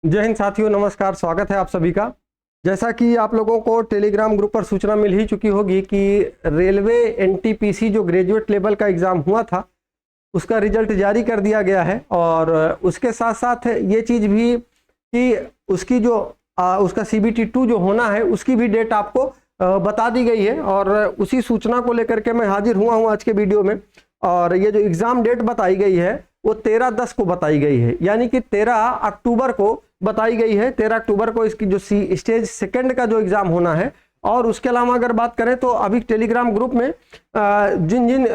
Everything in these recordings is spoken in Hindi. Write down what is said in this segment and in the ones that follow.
जय हिंद साथियों, नमस्कार। स्वागत है आप सभी का। जैसा कि आप लोगों को टेलीग्राम ग्रुप पर सूचना मिल ही चुकी होगी कि रेलवे एनटीपीसी जो ग्रेजुएट लेवल का एग्ज़ाम हुआ था उसका रिजल्ट जारी कर दिया गया है। और उसके साथ साथ ये चीज़ भी कि उसकी जो उसका CBT-2 जो होना है उसकी भी डेट आपको बता दी गई है। और उसी सूचना को लेकर के मैं हाजिर हुआ हूँ आज के वीडियो में। और ये जो एग्ज़ाम डेट बताई गई है वो 13/10 को बताई गई है, यानी कि 13 अक्टूबर को बताई गई है। 13 अक्टूबर को इसकी जो स्टेज सेकंड का जो एग्ज़ाम होना है। और उसके अलावा अगर बात करें तो अभी टेलीग्राम ग्रुप में जिन जिन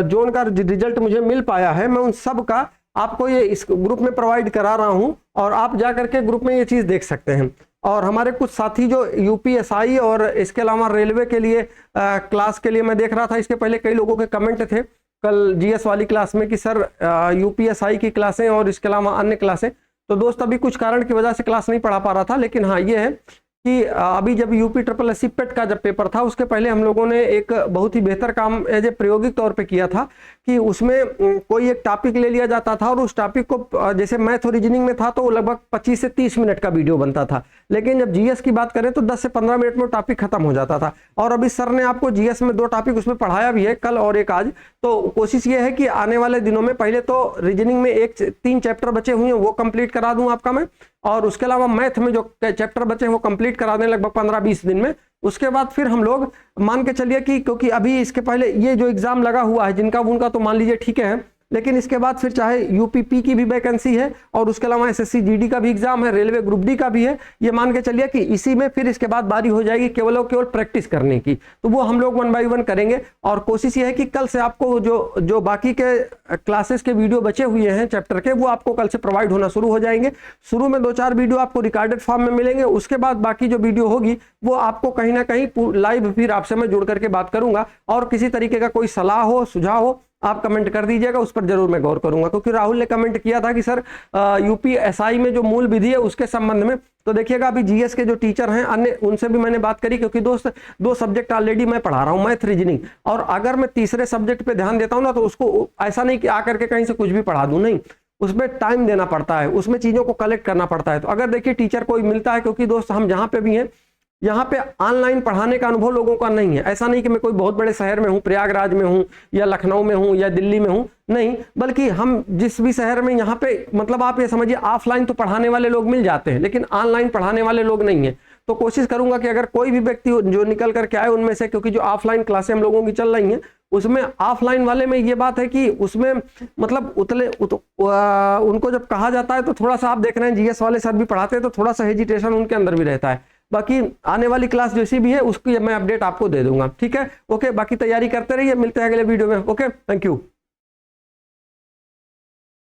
जोन का रिजल्ट मुझे मिल पाया है मैं उन सब का आपको ये इस ग्रुप में प्रोवाइड करा रहा हूं और आप जा करके ग्रुप में ये चीज़ देख सकते हैं। और हमारे कुछ साथी जो UPSI और इसके अलावा रेलवे के लिए क्लास के लिए मैं देख रहा था, इसके पहले कई लोगों के कमेंट थे कल GS वाली क्लास में कि सर UPSI की क्लासें और इसके अलावा अन्य क्लासें। तो दोस्त अभी कुछ कारण की वजह से क्लास नहीं पढ़ा पा रहा था, लेकिन हाँ ये है कि अभी जब UPSSC पेट का जब पेपर था उसके पहले हम लोगों ने एक बहुत ही बेहतर काम एज ए प्रायोगिक तौर पे किया था कि उसमें कोई एक टॉपिक ले लिया जाता था और उस टॉपिक को जैसे मैथ और रीजनिंग में था तो वो लगभग 25 से 30 मिनट का वीडियो बनता था, लेकिन जब GS की बात करें तो 10 से 15 मिनट में टॉपिक खत्म हो जाता था। और अभी सर ने आपको GS में 2 टॉपिक उसमें पढ़ाया भी है, कल और एक आज। तो कोशिश ये है कि आने वाले दिनों में पहले तो रीजनिंग में 3 चैप्टर बचे हुए हैं वो कंप्लीट करा दूं आपका मैं, और उसके अलावा मैथ में जो चैप्टर बचे हैं वो कंप्लीट करा दें लगभग 15-20 दिन में। उसके बाद फिर हम लोग मान के चलिए कि क्योंकि अभी इसके पहले ये जो एग्जाम लगा हुआ है जिनका उनका तो मान लीजिए ठीक है, लेकिन इसके बाद फिर चाहे UPP की भी वैकेंसी है और उसके अलावा SSC GD का भी एग्जाम है, रेलवे ग्रुप D का भी है। ये मान के चलिए कि इसी में फिर इसके बाद बारी हो जाएगी केवल प्रैक्टिस करने की, तो वो हम लोग 1 बाय 1 करेंगे। और कोशिश ये है कि कल से आपको जो बाकी के क्लासेस के वीडियो बचे हुए हैं चैप्टर के वो आपको कल से प्रोवाइड होना शुरू हो जाएंगे। शुरू में 2-4 वीडियो आपको रिकॉर्डेड फॉर्म में मिलेंगे, उसके बाद बाकी जो वीडियो होगी वो आपको कहीं ना कहीं लाइव फिर आपसे मैं जुड़ करके बात करूंगा। और किसी तरीके का कोई सलाह हो सुझाव हो आप कमेंट कर दीजिएगा, उस पर जरूर मैं गौर करूंगा। क्योंकि राहुल ने कमेंट किया था कि सर UPSI में जो मूल विधि है उसके संबंध में, तो देखिएगा अभी GS के जो टीचर हैं अन्य उनसे भी मैंने बात करी, क्योंकि दोस्त 2 सब्जेक्ट ऑलरेडी मैं पढ़ा रहा हूँ, मैथ रीजनिंग। और अगर मैं तीसरे सब्जेक्ट पे ध्यान देता हूँ ना तो उसको ऐसा नहीं कि आकर के कहीं से कुछ भी पढ़ा दूं, नहीं, उसमें टाइम देना पड़ता है, उसमें चीज़ों को कलेक्ट करना पड़ता है। तो अगर देखिए टीचर कोई मिलता है, क्योंकि दोस्त हम जहाँ पे भी हैं यहाँ पे ऑनलाइन पढ़ाने का अनुभव लोगों का नहीं है। ऐसा नहीं कि मैं कोई बहुत बड़े शहर में हूँ, प्रयागराज में हूँ या लखनऊ में हूँ या दिल्ली में हूँ, नहीं, बल्कि हम जिस भी शहर में यहाँ पे मतलब आप ये समझिए ऑफलाइन तो पढ़ाने वाले लोग मिल जाते हैं लेकिन ऑनलाइन पढ़ाने वाले लोग नहीं है। तो कोशिश करूंगा कि अगर कोई भी व्यक्ति जो निकल करके आए उनमें से, क्योंकि जो ऑफलाइन क्लासें हम लोगों की चल रही हैं उसमें ऑफलाइन वाले में ये बात है कि उसमें मतलब उनको जब कहा जाता है तो थोड़ा सा आप देख रहे हैं GS वाले सर भी पढ़ाते हैं तो थोड़ा सा हेजिटेशन उनके अंदर भी रहता है। बाकी आने वाली क्लास जैसी भी है उसकी मैं अपडेट आपको दे दूंगा, ठीक है। ओके, बाकी तैयारी करते रहिए, मिलते हैं अगले वीडियो में। Okay, thank you.